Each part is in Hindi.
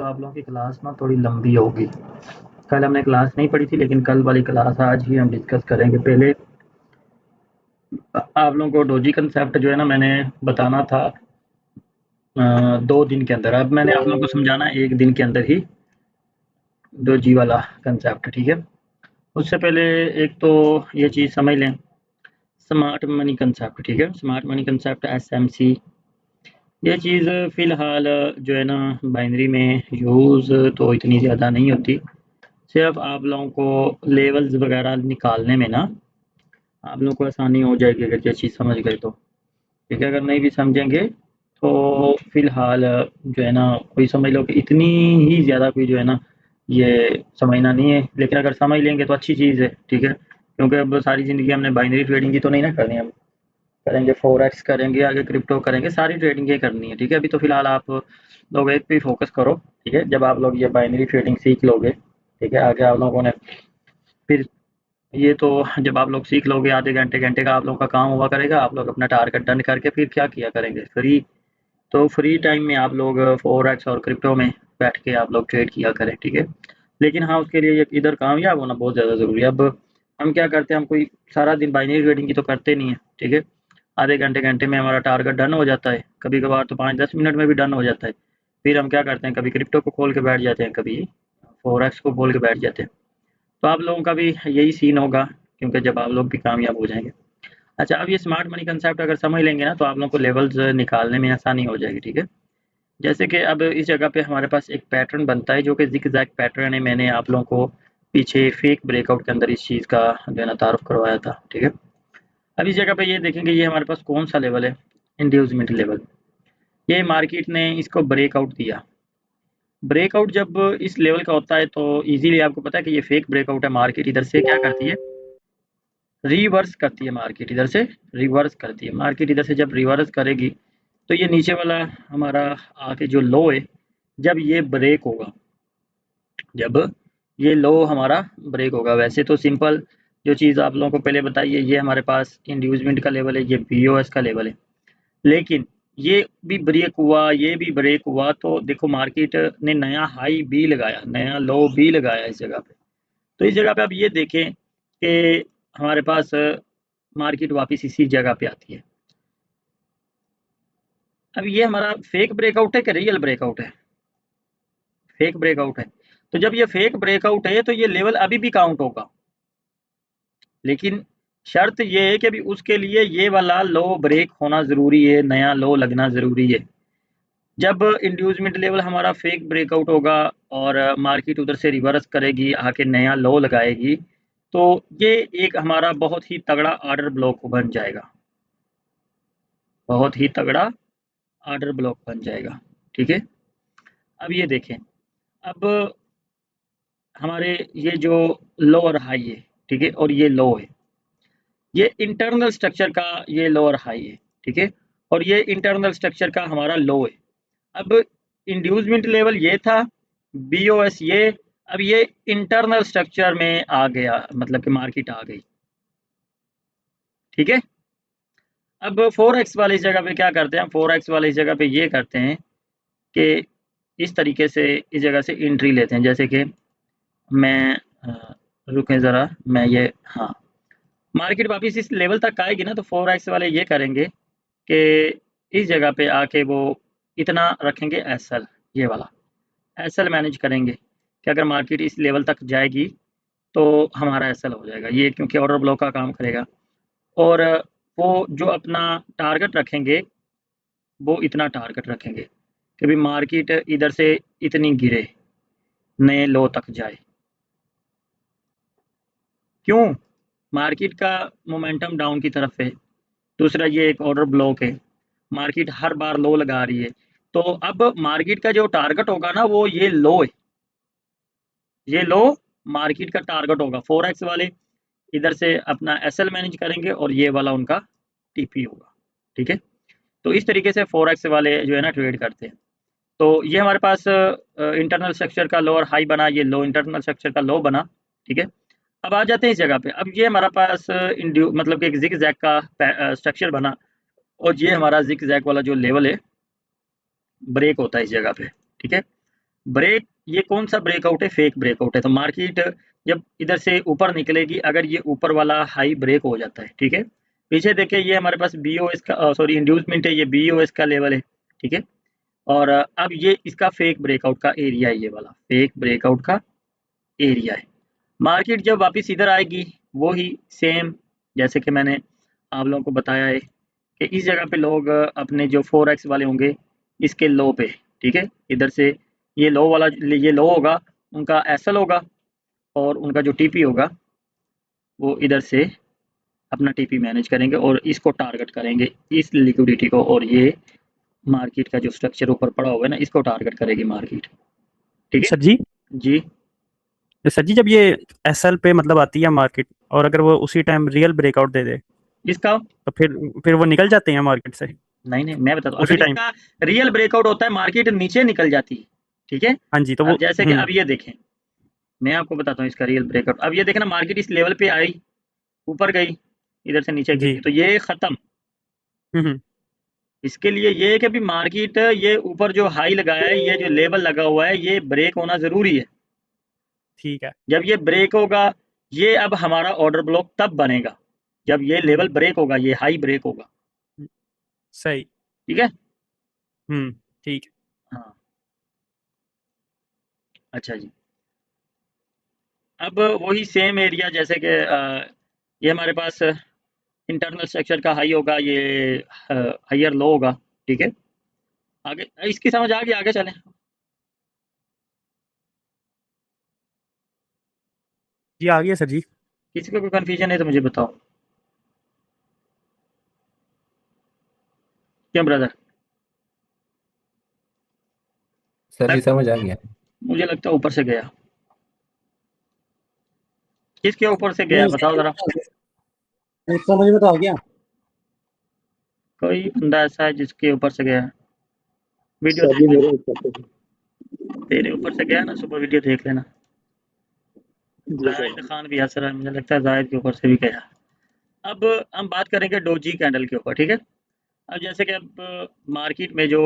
आप लोगों की क्लास ना थोड़ी लंबी होगी। कल हमने क्लास नहीं पढ़ी थी, लेकिन कल वाली क्लास आज ही हम डिस्कस करेंगे। पहले आप लोगों को डोजी कंसेप्ट जो है ना मैंने बताना था 2 दिन के अंदर। अब मैंने आप लोगों को समझाना है 1 दिन के अंदर ही डोजी वाला कंसेप्ट, ठीक है। उससे पहले एक तो ये चीज़ समझ लें, स्मार्ट मनी कंसेप्ट, ठीक है। स्मार्ट मनी कंसेप्ट SMC, ये चीज़ फ़िलहाल जो है ना बाइनरी में यूज़ तो इतनी ज़्यादा नहीं होती। सिर्फ आप लोगों को लेवल्स वगैरह निकालने में ना आप लोगों को आसानी हो जाएगी अगर ये चीज़ समझ गए तो, ठीक है। अगर नहीं भी समझेंगे तो फ़िलहाल जो है ना कोई समझ लो कि इतनी ही ज़्यादा कोई जो है ना ये समझना नहीं है, लेकिन अगर समझ लेंगे तो अच्छी चीज़ है, ठीक है। क्योंकि अब सारी ज़िंदगी हमने बाइनरी ट्रेडिंग की तो नहीं ना करनी, हम करेंगे फॉरेक्स करेंगे, आगे क्रिप्टो करेंगे, सारी ट्रेडिंग ये करनी है, ठीक है। अभी तो फ़िलहाल आप लोग एक पे ही फ़ोकस करो, ठीक है। जब आप लोग ये बाइनरी ट्रेडिंग सीख लोगे, ठीक है, आगे आप लोगों ने फिर ये तो जब आप लोग सीख लोगे आधे घंटे घंटे का आप लोगों का काम हुआ करेगा, आप लोग अपना टारगेट डन करके फिर क्या किया करेंगे, फ्री टाइम में आप लोग फॉरेक्स और क्रिप्टो में बैठ के आप लोग ट्रेड किया करें, ठीक है। लेकिन हाँ, उसके लिए इधर कामयाब होना बहुत ज़्यादा ज़रूरी है। अब हम क्या करते हैं, हम कोई सारा दिन बाइनरी ट्रेडिंग की तो करते नहीं है, ठीक है। आधे घंटे घंटे में हमारा टारगेट डन हो जाता है, कभी कभार तो 5-10 मिनट में भी डन हो जाता है। फिर हम क्या करते हैं, कभी क्रिप्टो को खोल के बैठ जाते हैं, कभी फॉरेक्स को खोल के बैठ जाते हैं। तो आप लोगों का भी यही सीन होगा, क्योंकि जब आप लोग भी कामयाब हो जाएंगे। अच्छा, अब ये स्मार्ट मनी कंसेप्ट अगर समझ लेंगे ना तो आप लोगों को लेवल्स निकालने में आसानी हो जाएगी, ठीक है। जैसे कि अब इस जगह पे हमारे पास एक पैटर्न बनता है जो कि ज़िग-ज़ैग पैटर्न है। मैंने आप लोगों को पीछे फेक ब्रेकआउट के अंदर इस चीज़ का जो है ना तारुफ करवाया था, ठीक है। अब इस जगह पे ये देखेंगे, ये हमारे पास कौन सा लेवल है, इंड्यूसमेंट लेवल। ये मार्केट ने इसको ब्रेकआउट दिया। ब्रेकआउट जब इस लेवल का होता है तो इजीली आपको पता है कि ये फेक ब्रेकआउट है। मार्केट इधर से क्या करती है, रिवर्स करती है। मार्केट इधर से रिवर्स करती है। मार्केट इधर से जब रिवर्स करेगी तो ये नीचे वाला हमारा आके जो लो है, जब ये ब्रेक होगा, जब ये लो हमारा ब्रेक होगा, वैसे तो सिंपल जो चीज़ आप लोगों को पहले बताई है, ये हमारे पास इंड्यूसमेंट का लेवल है, ये BOS का लेवल है। लेकिन ये भी ब्रेक हुआ, ये भी ब्रेक हुआ, तो देखो मार्केट ने नया हाई भी लगाया, नया लो भी लगाया इस जगह पे। तो इस जगह पे आप ये देखें कि हमारे पास मार्केट वापस इसी जगह पे आती है। अब ये हमारा फेक ब्रेकआउट है कि रियल ब्रेकआउट है? फेक ब्रेकआउट है। तो जब ये फेक ब्रेकआउट है तो ये लेवल अभी भी काउंट होगा, लेकिन शर्त ये है कि अभी उसके लिए ये वाला लो ब्रेक होना ज़रूरी है, नया लो लगना ज़रूरी है। जब इंड्यूसमेंट लेवल हमारा फेक ब्रेकआउट होगा और मार्केट उधर से रिवर्स करेगी, आके नया लो लगाएगी, तो ये एक हमारा बहुत ही तगड़ा ऑर्डर ब्लॉक बन जाएगा, बहुत ही तगड़ा ऑर्डर ब्लॉक बन जाएगा, ठीक है। अब ये देखें, अब हमारे ये जो लो और हाई है, ठीक है, और ये लो है, ये इंटरनल स्ट्रक्चर का ये लो और हाई है, ठीक है, और ये इंटरनल स्ट्रक्चर का हमारा लो है। अब इंड्यूसमेंट लेवल ये था, BOS ये, अब ये इंटरनल स्ट्रक्चर में आ गया, मतलब कि मार्केट आ गई, ठीक है। अब 4x वाले इस जगह पे क्या करते हैं, 4x वाले इस जगह पे ये करते हैं कि इस तरीके से इस जगह से एंट्री लेते हैं। जैसे कि मैं रुकें ज़रा, मैं ये, हाँ, मार्केट वापस इस लेवल तक आएगी ना तो 4x वाले ये करेंगे कि इस जगह पे आके वो इतना रखेंगे SL, ये वाला SL मैनेज करेंगे कि अगर मार्केट इस लेवल तक जाएगी तो हमारा SL हो जाएगा ये, क्योंकि ऑर्डर ब्लॉक का काम करेगा। और वो जो अपना टारगेट रखेंगे, वो इतना टारगेट रखेंगे कि भाई मार्केट इधर से इतनी गिरे, नए लो तक जाए। क्यों? मार्केट का मोमेंटम डाउन की तरफ है, दूसरा ये एक ऑर्डर ब्लॉक है, मार्केट हर बार लो लगा रही है। तो अब मार्केट का जो टारगेट होगा ना वो ये लो है, ये लो मार्केट का टारगेट होगा। 4x वाले इधर से अपना SL मैनेज करेंगे और ये वाला उनका TP होगा, ठीक है। तो इस तरीके से 4x वाले जो है ना ट्रेड करते हैं। तो ये हमारे पास इंटरनल स्ट्रक्चर का लो और हाई बना, ये लो इंटरनल स्ट्रक्चर का लो बना, ठीक है। अब आ जाते हैं इस जगह पे। अब ये हमारा पास इंड्यू मतलब कि एक जिग जैग का स्ट्रक्चर बना, और ये हमारा जिग जैग वाला जो लेवल है ब्रेक होता है इस जगह पे, ठीक है। ब्रेक, ये कौन सा ब्रेकआउट है? फेक ब्रेकआउट है। तो मार्केट जब इधर से ऊपर निकलेगी, अगर ये ऊपर वाला हाई ब्रेक हो जाता है, ठीक है, पीछे देखिए ये हमारे पास बीओएस का सॉरी इंड्यूसमेंट है, ये बीओएस का लेवल है, ठीक है, और अब ये इसका फेक ब्रेकआउट का एरिया है, ये वाला फेक ब्रेकआउट का एरिया है। मार्केट जब वापस इधर आएगी, वो ही सेम जैसे कि मैंने आप लोगों को बताया है कि इस जगह पे लोग अपने जो फोरेक्स वाले होंगे इसके लो पे, ठीक है, इधर से ये लो वाला, ये लो होगा, उनका एसएल होगा, और उनका जो टीपी होगा वो इधर से अपना टीपी मैनेज करेंगे और इसको टारगेट करेंगे, इस लिक्विडिटी को, और ये मार्केट का जो स्ट्रक्चर ऊपर पड़ा हुआ है ना, इसको टारगेट करेगी मार्केट, ठीक है सर जी, जी। सर जी, जब ये एसएल पे मतलब आती है मार्केट, और अगर वो उसी टाइम रियल ब्रेकआउट दे दे, इसका तो फिर वो निकल जाते हैं मार्केट से नहीं नहीं, मैं बताता हूँ, उसी अगर टाइम? इसका रियल ब्रेकआउट होता है मार्केट नीचे निकल जाती है, ठीक है। हाँ जी, तो वो अब जैसे कि अब ये देखें, मैं आपको बताता हूँ इसका रियल ब्रेकआउट। अब ये देखें ना, मार्केट इस लेवल पे आई, ऊपर गई, इधर से नीचे जी। गिरी, तो ये खत्म। हम्म। इसके लिए ये है कि अभी मार्केट ये ऊपर जो हाई लगाया है, ये जो लेवल लगा हुआ है, ये ब्रेक होना जरूरी है। ठीक है। जब ये ब्रेक होगा, ये अब हमारा ऑर्डर ब्लॉक तब बनेगा जब ये लेवल हम्म। ब्रेक होगा, ये हाई ब्रेक होगा, सही। ठीक है। ठीक है। हाँ, अच्छा जी। अब वही सेम एरिया जैसे कि ये हमारे पास इंटरनल स्ट्रक्चर का हाई होगा, ये हायर लो होगा, ठीक है। आगे इसकी समझ आ गई, आगे चलें। जी, आ गया सर जी। किसी को कोई कन्फ्यूजन है तो मुझे बताओ, क्यों ब्रदर? सर लग जी समझ आ गया। मुझे लगता है ऊपर से गया। किसके ऊपर से गया नहीं बताओ जरा। इसका मुझे बताओ क्या। कोई बंदा ऐसा है जिसके ऊपर से गया है? वीडियो सर देख जी लेना। मेरे ऊपर से। तेरे ऊपर से गया ना, सुबह वीडियो देख लेना। जी सर। जाहिद खान भी हंस रहा है, मुझे लगता है जाहिद के ऊपर से भी गया। अब हम बात करेंगे डोजी कैंडल के ऊपर, ठीक है। अब जैसे कि अब मार्केट में जो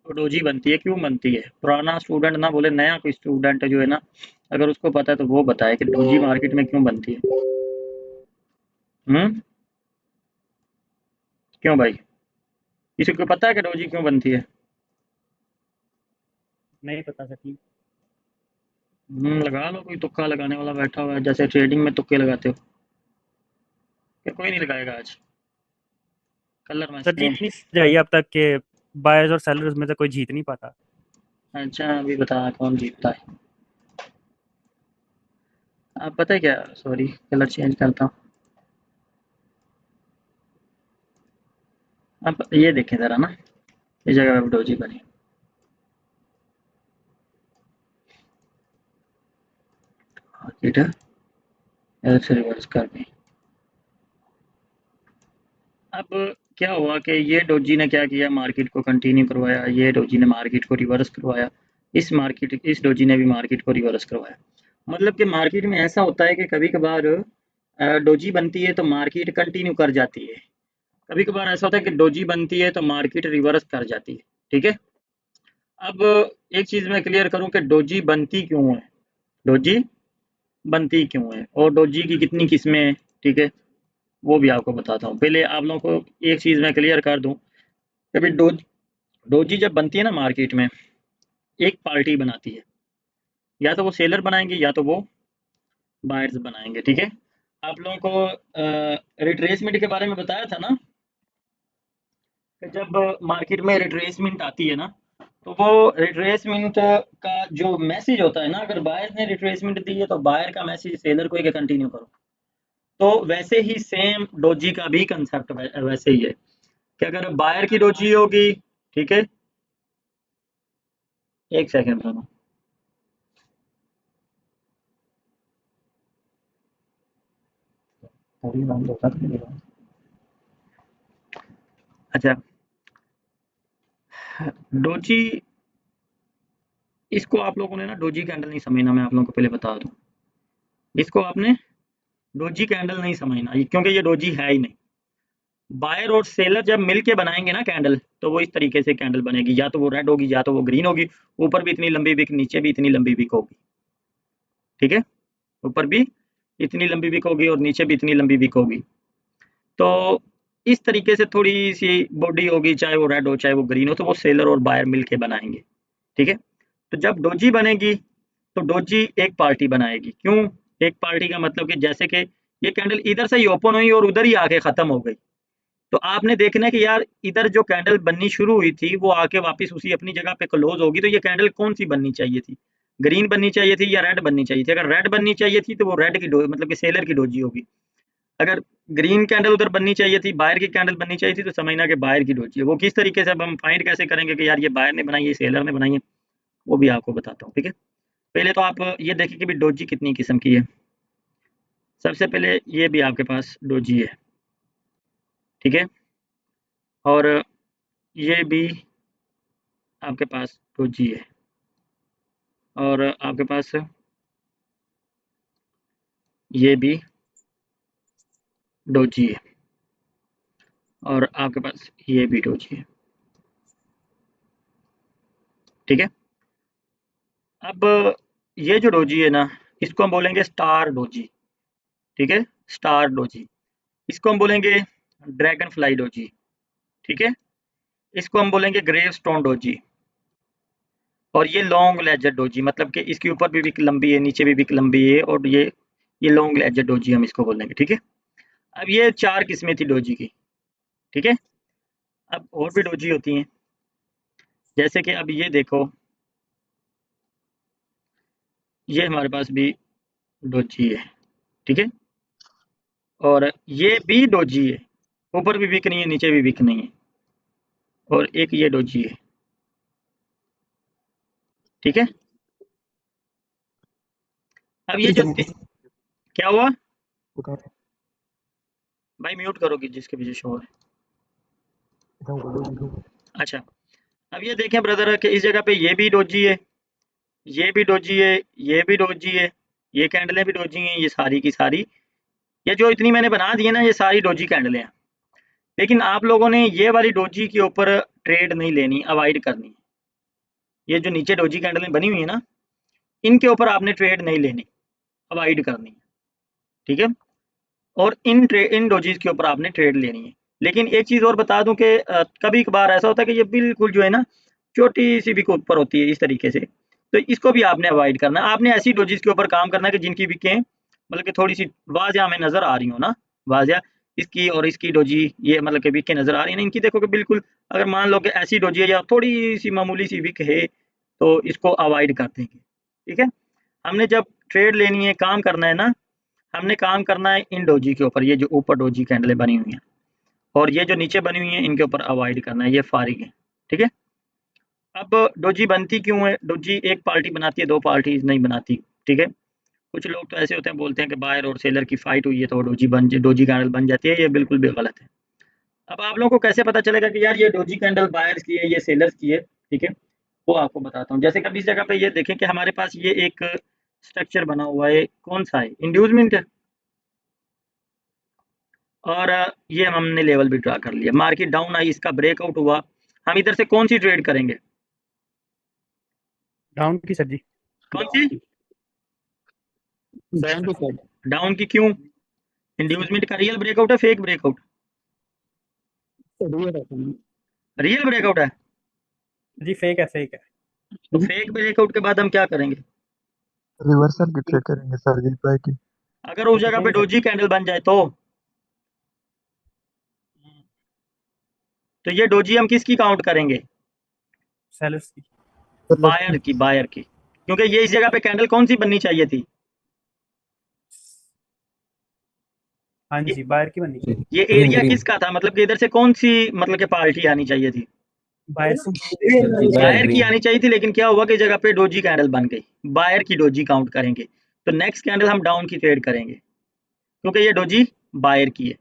डोजी बनती है, क्यों बनती है? पुराना स्टूडेंट ना बोले, नया कोई स्टूडेंट जो है ना, अगर उसको पता है तो वो बताए कि डोजी मार्केट में क्यों बनती है। क्यों भाई, किसी को पता है कि डोजी क्यों बनती है? नहीं पता सर जी। लगा लो, कोई तुक्का लगाने वाला बैठा हुआ है, जैसे ट्रेडिंग में तुक्के लगाते हो। क्या कोई नहीं लगाएगा आज? कलर सर जी, मैक्सिमम। इतनी सही अब तक के बायर्स और सेलर्स में से कोई जीत नहीं पाता। अच्छा, अभी बता कौन जीतता है। आप पता है क्या, सॉरी कलर चेंज करता हूँ। अब ये देखें ज़रा ना, इस जगह पे डोजी बनी, मार्केट इधर से रिवर्स कर दी। अब क्या हुआ कि ये डोजी ने क्या किया, मार्केट को कंटिन्यू करवाया, ये डोजी ने मार्केट को रिवर्स करवाया, इस डोजी ने भी मार्केट को रिवर्स करवाया। मतलब कि मार्केट में ऐसा होता है कि कभी कभार डोजी बनती है तो मार्केट कंटिन्यू कर जाती है, कभी कभार ऐसा होता है कि डोजी बनती है तो मार्केट रिवर्स कर जाती है, ठीक है। अब एक चीज़ मैं क्लियर करूं कि डोजी बनती क्यों है, डोजी बनती क्यों है, और डोजी की कितनी किस्में हैं, ठीक है, वो भी आपको बताता हूँ। पहले आप लोगों को एक चीज़ मैं क्लियर कर दूं कि भाई डोजी जब बनती है ना मार्केट में, एक पार्टी बनाती है, या तो वो सेलर बनाएंगे या तो वो बायर्स बनाएंगे, ठीक है। आप लोगों को रिट्रेसमेंट के बारे में बताया था ना, कि जब मार्केट में रिट्रेसमेंट आती है ना, तो वो रिट्रेसमेंट का जो मैसेज होता है ना, अगर बायर ने रिट्रेसमेंट दी है तो बायर का मैसेज सेलर को ही कंटिन्यू करो। तो वैसे ही सेम डोजी का भी कंसेप्ट वैसे ही है कि अगर बायर की डोजी होगी, ठीक है, एक सेकंड सुनो। अच्छा, डोजी, इसको आप लोगों ने ना डोजी कैंडल नहीं समझना, मैं आप लोगों को पहले बता दूं, इसको आपने डोजी कैंडल नहीं समझना, क्योंकि ये डोजी है ही नहीं। बायर और सेलर जब मिलके बनाएंगे ना कैंडल, तो वो इस तरीके से कैंडल बनेगी, या तो वो रेड होगी या तो वो ग्रीन होगी, ऊपर भी इतनी लंबी विक, नीचे भी इतनी लंबी विक होगी, ठीक है, ऊपर भी इतनी लंबी विक होगी और नीचे भी इतनी लंबी विक होगी। तो इस तरीके से थोड़ी सी बॉडी होगी, चाहे वो रेड हो चाहे वो ग्रीन हो, तो वो सेलर और बायर मिलके बनाएंगे, ठीक है। तो जब डोजी बनेगी तो डोजी एक पार्टी बनाएगी। क्यों एक पार्टी का मतलब कि जैसे कि ये कैंडल इधर से ही ओपन हुई और उधर ही आके खत्म हो गई, तो आपने देखना है कि यार इधर जो कैंडल बननी शुरू हुई थी वो आके वापस उसी अपनी जगह पे क्लोज होगी, तो ये कैंडल कौन सी बननी चाहिए थी, ग्रीन बननी चाहिए थी या रेड बननी चाहिए थी। अगर रेड बननी चाहिए थी तो वो रेड की मतलब कि सेलर की डोजी होगी। अगर ग्रीन कैंडल उधर बननी चाहिए थी, बायर की कैंडल बननी चाहिए थी, तो समझना कि बायर की डोजी है। वो किस तरीके से अब हम फाइंड कैसे करेंगे कि यार ये बायर ने बनाई है सेलर ने बनाई है, वो भी आपको बताता हूँ, ठीक है। पहले तो आप ये देखिए कि भी डोजी कितनी किस्म की है। सबसे पहले ये भी आपके पास डोजी है, ठीक है, और ये भी आपके पास डोजी है, और आपके पास ये भी डोजी है, और आपके पास ये भी डोजी है, ठीक है। अब ये जो डोजी है ना, इसको हम बोलेंगे स्टार डोजी, ठीक है, स्टार डोजी। इसको हम बोलेंगे ड्रैगन फ्लाई डोजी, ठीक है। इसको हम बोलेंगे ग्रेव स्टोन डोजी, और ये लॉन्ग लेजर डोजी, मतलब कि इसके ऊपर भी विक लंबी है, नीचे भी विक लंबी है, और ये लॉन्ग लेजर डोजी हम इसको बोलेंगे, ठीक है। अब ये 4 किस्में थी डोजी की, ठीक है। अब और भी डोजी होती हैं, जैसे कि अब ये देखो, ये हमारे पास भी डोजी है, ठीक है, और ये भी डोजी है, ऊपर भी विक नहीं है नीचे भी विक नहीं है, और एक ये डोजी है, ठीक है। अब ये जो क्या हुआ भाई, म्यूट करोगे जिसके पीछे शोर है। अच्छा, अब ये देखें ब्रदर कि इस जगह पे ये भी डोजी है, ये भी डोजी है, ये भी डोजी है, ये कैंडलें भी डोजी हैं, ये सारी की सारी, ये जो इतनी मैंने बना दी है ना, ये सारी डोजी कैंडलें हैं। लेकिन आप लोगों ने ये वाली डोजी के ऊपर ट्रेड नहीं लेनी, अवॉइड करनी है। ये जो नीचे डोजी कैंडलें बनी हुई है ना, इनके ऊपर आपने ट्रेड नहीं लेनी, अवॉइड करनी है, ठीक है। और इन डोजीज के ऊपर आपने ट्रेड लेनी है। लेकिन एक चीज़ और बता दूं कि कभी कभार ऐसा होता है कि ये बिल्कुल जो है ना, छोटी सी भी ऊपर होती है इस तरीके से, तो इसको भी आपने अवॉइड करना है। आपने ऐसी डोजीज के ऊपर काम करना है कि जिनकी बिकें मतलब कि थोड़ी सी वाजिया हमें नज़र आ रही हो ना, वाजिया, इसकी और इसकी डोजी ये मतलब कि बिकें नज़र आ रही है ना, इनकी देखो कि बिल्कुल, अगर मान लो कि ऐसी डोजी है या थोड़ी सी मामूली सी बिक है, तो इसको अवॉइड कर देंगे, ठीक है। हमने जब ट्रेड लेनी है, काम करना है ना, हमने काम करना है इन डोजी के ऊपर, ये जो ऊपर डोजी कैंडलें बनी हुई हैं, और ये जो नीचे बनी हुई हैं इनके ऊपर अवॉइड करना है, ये फारिग है, ठीक है। अब डोजी बनती क्यों है, डोजी एक पार्टी बनाती है, 2 पार्टीज नहीं बनाती, ठीक है। कुछ लोग तो ऐसे होते हैं, बोलते हैं कि बायर और सेलर की फाइट हुई है तो डोजी कैंडल बन जाती है, ये बिल्कुल भी गलत है। अब आप लोगों को कैसे पता चलेगा कि यार ये डोजी कैंडल बायर्स की है, ये सेलर्स की है, ठीक है, वो आपको बताता हूँ। जैसे कभी इस जगह पे ये देखें कि हमारे पास ये एक स्ट्रक्चर बना हुआ है, कौन सा है, इंड्यूसमेंट है, और ये हमने लेवल भी ड्रा कर लिया, मार्केट डाउन आई, इसका ब्रेकआउट हुआ, हम इधर से कौन सी ट्रेड करेंगे, डाउन की सर जी, कौन सी, डाउन की, क्यों, इंड्यूसमेंट का रियल ब्रेकआउट है फेक ब्रेकआउट, रियल ब्रेकआउट है, जी फेक है फेक है। तो फेक ब्रेकआउट के बाद हम क्या करेंगे, रिवर्सल की ट्रेड करेंगे सर जी, बाय की। अगर उस जगह पे डोजी कैंडल बन जाए तो ये डोजी हम किसकी काउंट करेंगे, सेलर्स की। बायर की, क्योंकि ये इस जगह पे कैंडल कौन सी बननी चाहिए थी, हाँ जी, बायर की बननी चाहिए। ये एरिया किसका था, मतलब कि इधर से कौन सी मतलब कि पार्टी आनी चाहिए थी, बायर बायर की आनी चाहिए थी। लेकिन क्या हुआ कि जगह पे डोजी कैंडल बन गई, बायर की डोजी काउंट करेंगे, तो नेक्स्ट कैंडल हम डाउन की ट्रेड करेंगे, क्योंकि ये डोजी बायर की है।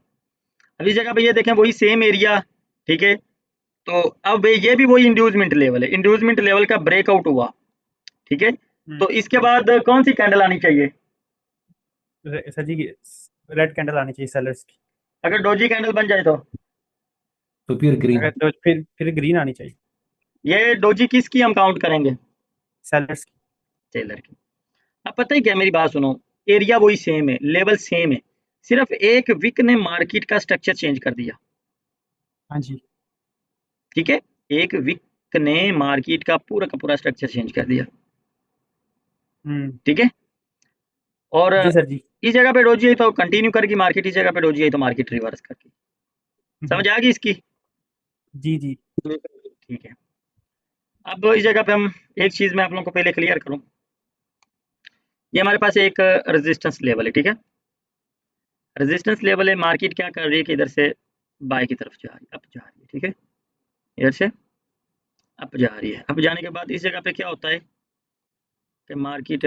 अब इस जगह पे ये देखें वही सेम एरिया, ठीक है, तो अब ये भी वही इंड्यूसमेंट लेवल है, इंड्यूसमेंट लेवल का ब्रेकआउट हुआ, ठीक है, तो इसके बाद कौन सी कैंडल आनी चाहिए, सर जी रेड कैंडल आनी चाहिए सेलर्स की। अगर डोजी कैंडल बन जाए तो तो फिर ग्रीन। अगर तो फिर ग्रीन आनी चाहिए, ये डोजी किसकी हम काउंट करेंगे? सेलर्स की। सेलर की। अब पता है क्या, मेरी बात सुनो, एरिया वही सेम है, लेवल सेम है, सिर्फ एक विक ने मार्केट का स्ट्रक्चर चेंज कर दिया। हाँ जी। ठीक है, एक विक ने मार्केट का पूरा स्ट्रक्चर चेंज कर दिया। ठीक है, और जी सर जी। इस जगह पे डोजी आई तो कंटिन्यू करेगी मार्केट, इस जगह पे डोजी आई तो मार्केट रिवर्स करगी। समझ आ गई इसकी? जी जी। ठीक है, अब इस जगह पे हम एक चीज मैं आप लोगों को पहले क्लियर करूं, ये हमारे पास एक रेजिस्टेंस लेवल है। ठीक है, रेजिस्टेंस लेवल है, मार्केट क्या कर रही है कि इधर से बाय की तरफ जा रही है, अप जा रही है। ठीक है, इधर से अप जा रही है। अप जाने के बाद इस जगह पे क्या होता है कि मार्केट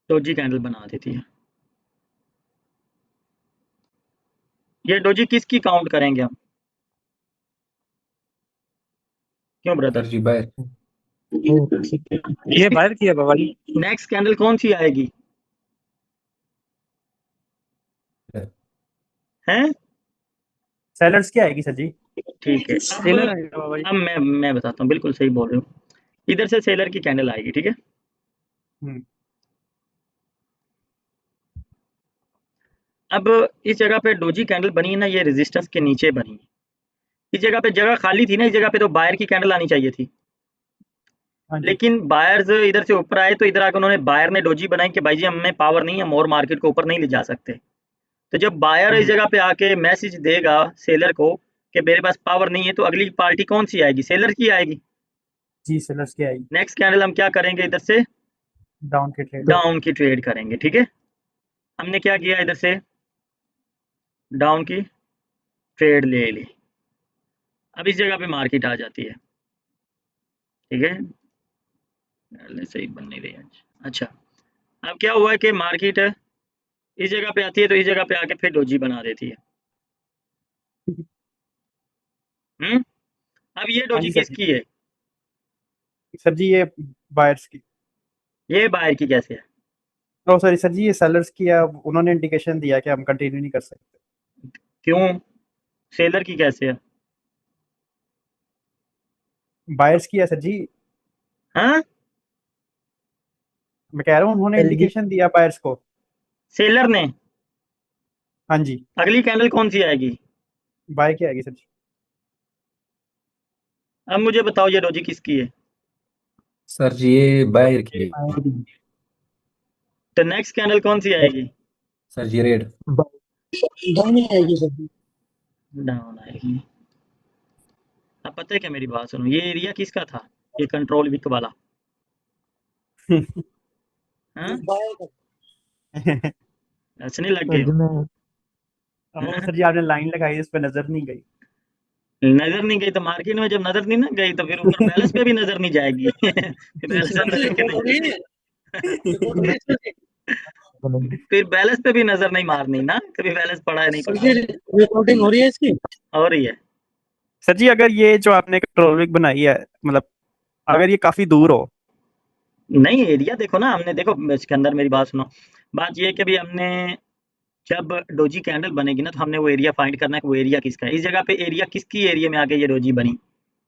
डोजी कैंडल बना देती है। ये डोजी किसकी काउंट करेंगे हम? क्यों ब्रदर? सर जी बायर। ये बाहर किया बाबा जी। नेक्स्ट कैंडल कौन सी आएगी? हैं? सेलर्स की आएगी सर जी। ठीक है, सेलर आएगा बाबा जी। अब मैं बताता हूँ, बिल्कुल सही बोल रहे हो, इधर से सेलर की कैंडल आएगी। ठीक है, अब इस जगह पे डोजी कैंडल बनी है ना, ये रेजिस्टेंस के नीचे बनी है। इस जगह पे जगह खाली थी ना, इस जगह पे तो बायर की कैंडल आनी चाहिए थी, हाँ जी। लेकिन बायर्स इधर से ऊपर आए तो इधर आकर उन्होंने, बायर ने डोजी बनाई कि भाई जी हमें पावर नहीं है, हम और मार्केट को ऊपर नहीं ले जा सकते। तो जब बायर इस जगह पे आके मैसेज देगा सेलर को कि मेरे पास पावर नहीं है, तो अगली पार्टी कौन सी आएगी? सेलर की आएगी। जी सेलर्स की आएगी। नेक्स्ट कैंडल हम क्या करेंगे, इधर से डाउन के ट्रेड। डाउन की ट्रेड करेंगे। ठीक है, हमने क्या किया, इधर से डाउन की ट्रेड ले ली। अब इस जगह पे मार्केट आ जाती है। ठीक है, सही बन नहीं रही आज। अच्छा, अब क्या हुआ है कि मार्केट इस जगह पे आती है, तो इस जगह पे आके फिर डोजी बना देती है। अब ये हाँ डोजी जी सर जी। किसकी है? सर जी ये बायर्स की। ये बायर की कैसे है? ओ सॉरी सर जी, ये सेलर्स की है, उन्होंने इंडिकेशन दिया कि हम कंटिन्यू नहीं कर सकते। क्यों? सेलर की कैसे है? बायर्स की है सर जी। हाँ, मैं कह रहा हूँ उन्होंने इंडिकेशन दिया बायर्स को। सेलर ने। हाँ जी, अगली कैंडल कौन सी आएगी? बाय की आएगी सर जी। अब मुझे बताओ ये डोजी किसकी है? सर जी ये बायर की है। तो नेक्स्ट कैंडल कौन सी आएगी? सर जी रेड। डाउन ही आएगी सर जी। डाउन आएगी। अब पता है क्या, मेरी बात सुनो, ये एरिया किसका था, ये कंट्रोल विक वाला? हाँ, बाय कर। हंसने लग गए सर जी हो? मैं ओ सर जी आपने लाइन लगाई, इस पे नजर नहीं गई। नजर नहीं गई तो मार्केट में जब नजर नहीं ना गई तो फिर ऊपर बैलेंस पे भी नजर नहीं जाएगी। बैलेंस सर जी पे रिपोर्ट हो रही है, रिपोर्ट हो रही है सर जी। बनेंगे। फिर बैलेंस पे भी नजर नहीं मारनी ना, कभी बैलेंस पड़ा है नहीं सर पड़ा जी रिपोर्टिंग हो रही है इसकी। हो रही है। सर जी अगर ये जो आपने कंट्रोल विक बनाई है, मतलब अगर ये काफी दूर हो। नहीं, एरिया देखो ना, हमने देखो इसके अंदर, मेरी बात सुनो, बात ये है कि भी हमने जब डोजी कैंडल बनेगी ना, तो हमने वो एरिया फाइंड करना है कि वो एरिया किसका है। इस जगह पे एरिया किसकी एरिया में आके ये डोजी बनी?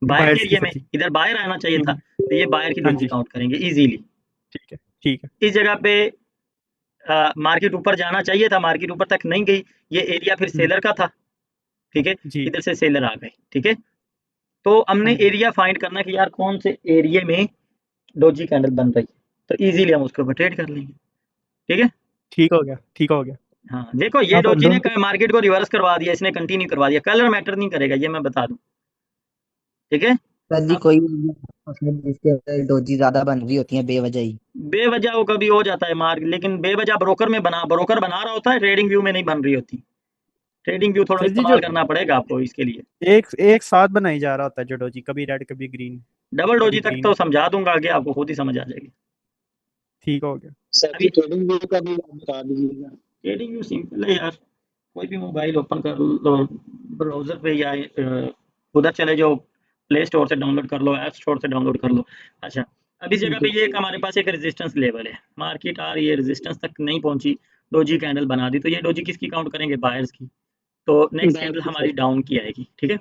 बायर के बायर्स की एरिया सर में, जी। इधर बायर आना चाहिए था, तो ये बायर की हाँ डोजी जी काउंट करेंगे इजीली। ठीक है ठीक है। इस जगह पे मार्केट ऊपर जाना चाहिए था, मार्केट ऊपर तक नहीं गई, ये एरिया फिर सेलर का था। ठीक है, जी। इधर से सेलर आ गए। ठीक है, तो हमने हाँ जी एरिया फाइंड करना कि यार कौन से एरिया में डोजी कैंडल बन रही है, तो इजीली हम उसके ऊपर ट्रेड कर लेंगे। ठीक है, ठीक हो गया ठीक हो गया। हाँ देखो, ये आप डोजी ने लोग मार्केट को रिवर्स करवा दिया, इसने कंटिन्यू करवा दिया, कलर मैटर नहीं करेगा, ये मैं बता दूं। ठीक है, सर जी अब कोई उसमें जिसके अंदर डोजी ज्यादा बन रही होती है बेवजह ही। बेवजह वो कभी हो जाता है मार्क, लेकिन बेवजह ब्रोकर में ब्रोकर बना रहा होता है, ट्रेडिंग व्यू में नहीं बन रही होती। ट्रेडिंग व्यू थोड़ा सर जी जो इस्तेमाल करना पड़ेगा आपको इसके लिए। एक एक साथ बनाई जा रहा होता है जो डोजी, कभी रेड कभी ग्रीन डबल कभी डोजी तक ग्रीन। तो समझा दूंगा, आगे आपको खुद ही समझ आ जाएगी। ठीक हो गया। सर अभी जी ट्रेडिंग व्यू का भी बता दीजिएगा। ट्रेडिंग व्यू सिंपल है यार, कोई भी मोबाइल ओपन कर लो ब्राउजर पे, या उधर चले जाओ, प्ले स्टोर से डाउनलोड कर लो, ऐप स्टोर से डाउनलोड कर लो। अच्छा, अब इस जगह पे ये एक हमारे पास एक रेजिस्टेंस लेवल है, मार्केट आ रही है, रेजिस्टेंस तक नहीं पहुंची, डोजी कैंडल बना दी, तो ये डोजी किसकी काउंट करेंगे? बायर्स की। तो नेक्स्ट Back कैंडल की हमारी side। डाउन की आएगी, ठीक है।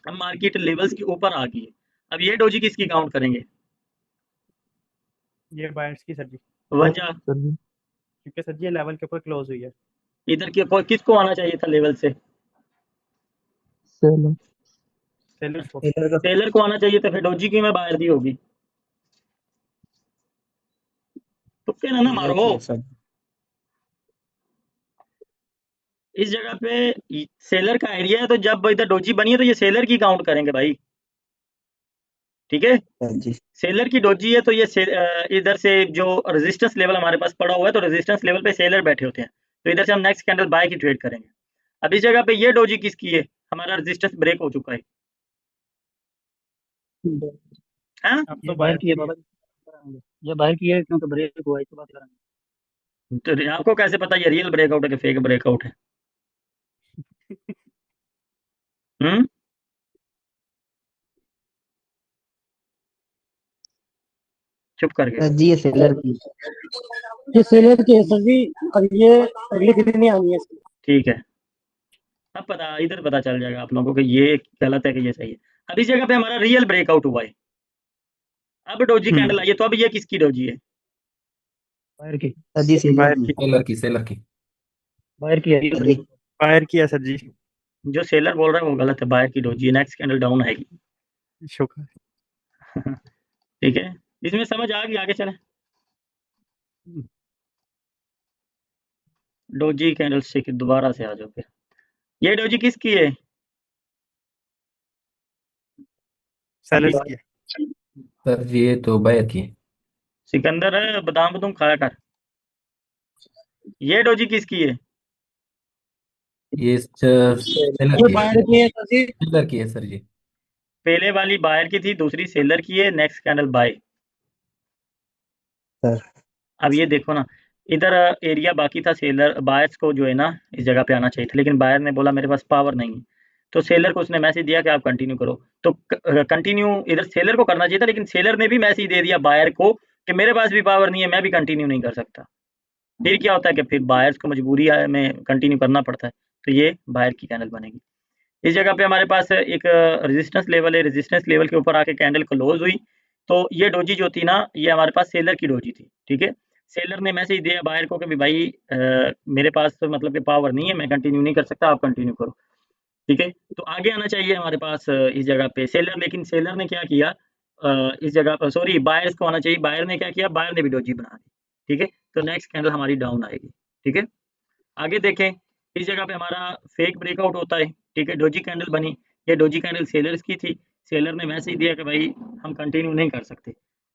अब मार्केट लेवल्स के ऊपर आ गई है। अब ये डोजी किसकी काउंट करेंगे? ये बायर्स की सर जी, वजह सर जी क्योंकि सर जी ये लेवल के ऊपर क्लोज हुई है। इधर के किसको आना चाहिए था लेवल से? सेल सेलर्स को। सेलर का सेलर को आना चाहिए था, फिर डोजी की में बायर दी होगी। तुक्के ना सेलर मारो। की है सर। इस जगह पे सेलर का एरिया है, तो जब इधर डोजी बनी है तो ये सेलर की काउंट करेंगे भाई, ठीक है। सर जी सेलर की डोजी है तो ये इधर से जो रेजिस्टेंस लेवल हमारे पास पड़ा हुआ है, तो रेजिस्टेंस लेवल पे सेलर बैठे होते हैं, तो इधर से हम नेक्स्ट कैंडल बाय की ट्रेड करेंगे। अब इस जगह पे ये डोजी किसकी है? हमारा रेजिस्टेंस ब्रेक हो चुका है, हाँ? अब ये तो बाहर बायर की है बाबा जी, कराएंगे। ये बाहर की है क्योंकि ब्रेक हुआ है, तो बात करेंगे। तो आपको कैसे पता ये रियल ब्रेकआउट है कि फेक ब्रेकआउट है? हम्म चुप कर गए। सर जी ये सेलर की ये सेलर की है सर जी, और ये अगले दिन नहीं आनी है इसकी। ठीक है, अब इधर पता चल जाएगा आप लोगों को कि ये गलत है कि ये सही है। अब इस जगह पे हमारा रियल ब्रेकआउट हुआ है। अब डोजी कैंडल आई है, तो अब ये किसकी डोजी है? बाहर की, सर जी सेलर बायर की की, सेलर की बाहर की है सर जी बायर की है सर जी। जो सेलर बोल रहा है वो गलत है, बायर की डोजी है, नेक्स्ट कैंडल डाउन आएगी। शुक्र। ठीक है, इसमें समझ आ गई, आगे चले। डोजी कैंडल स्टिक दोबारा से आ जाओ फिर। ये डोजी किसकी है? सेलर्स की है। सर जी ये तो बायर की है। सिकंदर है, बादाम तुम खाया कर। ये डोजी किसकी है? ये सेलर ये की है। बाहर की है सर जी। सेलर की है सर जी। पहले वाली बायर की थी, दूसरी सेलर की है, नेक्स्ट कैंडल बाय। सर अब ये देखो ना, इधर एरिया बाकी था, सेलर बायर्स को जो है ना इस जगह पे आना चाहिए था, लेकिन बायर ने बोला मेरे पास पावर नहीं है, तो सेलर को उसने मैसेज दिया कि आप कंटिन्यू करो। तो कंटिन्यू इधर सेलर को करना चाहिए था, लेकिन सेलर ने भी मैसेज दे दिया बायर को कि मेरे पास भी पावर नहीं है, मैं भी कंटिन्यू नहीं कर सकता। फिर क्या होता है कि फिर बायर्स को मजबूरी है में कंटिन्यू करना पड़ता है, तो ये बायर की कैंडल बनेगी। इस जगह पे हमारे पास एक रेजिस्टेंस लेवल है, रेजिस्टेंस लेवल के ऊपर आके कैंडल क्लोज हुई, तो ये डोजी जो थी ना, ये हमारे पास सेलर की डोजी थी, ठीक है। सेलर ने मैसेज दिया बायर को कि भी भाई मेरे पास तो मतलब कि पावर नहीं है, मैं कंटिन्यू नहीं कर सकता, आप कंटिन्यू करो, ठीक है। तो आगे आना चाहिए हमारे पास इस जगह पे सेलर, लेकिन सेलर ने क्या किया, इस जगह पर सॉरी बायर्स को आना चाहिए, बायर ने क्या किया, बायर ने भी डोजी बना दी, ठीक है। तो नेक्स्ट कैंडल हमारी डाउन आएगी, ठीक है। आगे देखें, इस जगह पे हमारा फेक ब्रेकआउट होता है, ठीक है, डोजी कैंडल बनी। ये डोजी कैंडल सेलर्स की थी, सेलर ने मैसेज दिया कि भाई हम कंटिन्यू नहीं कर सकते,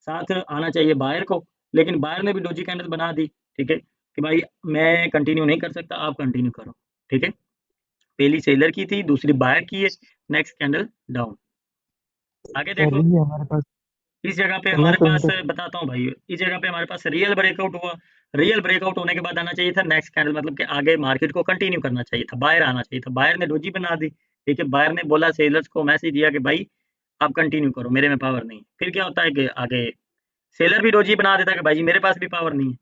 साथ आना चाहिए बायर को, लेकिन बायर ने भी डोजी कैंडल बना दी, ठीक है, कि भाई मैं कंटिन्यू नहीं कर सकता, आप कंटिन्यू करो, ठीक है। पहली सेलर की थी, दूसरी बायर की है, नेक्स्ट कैंडल डाउन। आगे सर देखो, जी हमारे पास इस जगह पे मैं हमारे कोई पास इंटर बताता हूँ भाई, इस जगह पे हमारे पास रियल ब्रेकआउट हुआ। रियल ब्रेकआउट होने के बाद आना चाहिए था नेक्स्ट कैंडल, मतलब कि आगे मार्केट को कंटिन्यू करना चाहिए था, बायर आना चाहिए था, बायर ने डोजी बना दी, ठीक है। बायर ने बोला सेलर्स को मैसेज दिया कि भाई आप कंटिन्यू करो, मेरे में पावर नहीं है। फिर क्या होता है कि आगे सेलर भी डोजी बना देता है कि भाई जी मेरे पास भी पावर नहीं है,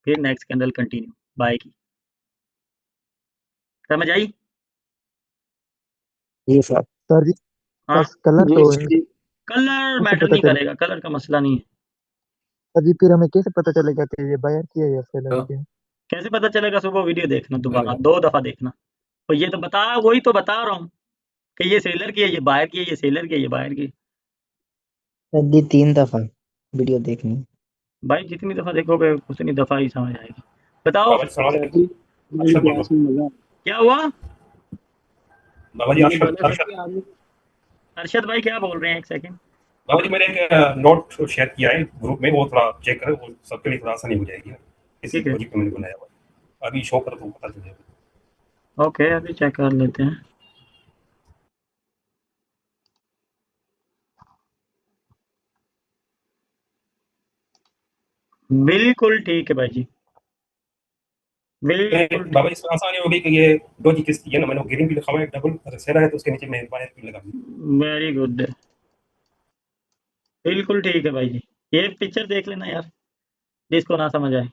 फिर नेक्स्ट कैंडल कंटिन्यू बाय की। समझ आई? ये सर सर जी हाँ, बस कलर जी तो सर जी। कलर कैसे मैटर पता नहीं चले करेगा, कलर का मसला नहीं है। सर जी फिर हमें कैसे पता चलेगा कि ये बायर की है या सेलर तो की है कैसे पता चलेगा? सुबह वीडियो देखना, दोबारा चलेगा। 2 दफ़ा देखना। तो ये तो वही तो बता रहा हूँ कि ये सेलर की है, ये बायर की है, ये सेलर की है, ये बायर की है। सर जी 3 दफा वीडियो देखनी है। भाई जितनी दफ़ा देखोगे उतनी दफ़ा ही समझ आएगी। बताओ बाबा जी सलाम सर अलैकुम। जी हमारी अरशद बोल रहा क्लास में मजा क्या हुआ? बाबा जी मैंने अरशद बोला सर अरशद जी आपने अरशद भाई क्या बोल रहे हैं, एक सेकंड। बाबा जी मैंने एक नोट शेयर किया है ग्रुप में, वो थोड़ा चेक करें, वो सबके लिए थोड़ा आसानी हो जाएगी। इसी ठीक है, प्रोजेक्ट में मैंने बनाया हुआ है, अभी शो कर तो पता चल जाएगा। ओके, अभी चेक कर लेते हैं। बिल्कुल ठीक है भाई जी, बिल्कुल बाबा ठीक। जी इसमें आसानी हो गई कि ये डोजी किसकी है ना, मैंने ग्रीन भी लिखा हुआ है डबल, अगर सेलर है तो उसके नीचे मैं बायर भी लगा दी। वेरी गुड, बिल्कुल ठीक है भाई जी। ये पिक्चर देख लेना यार, जिसको ना समझ आए।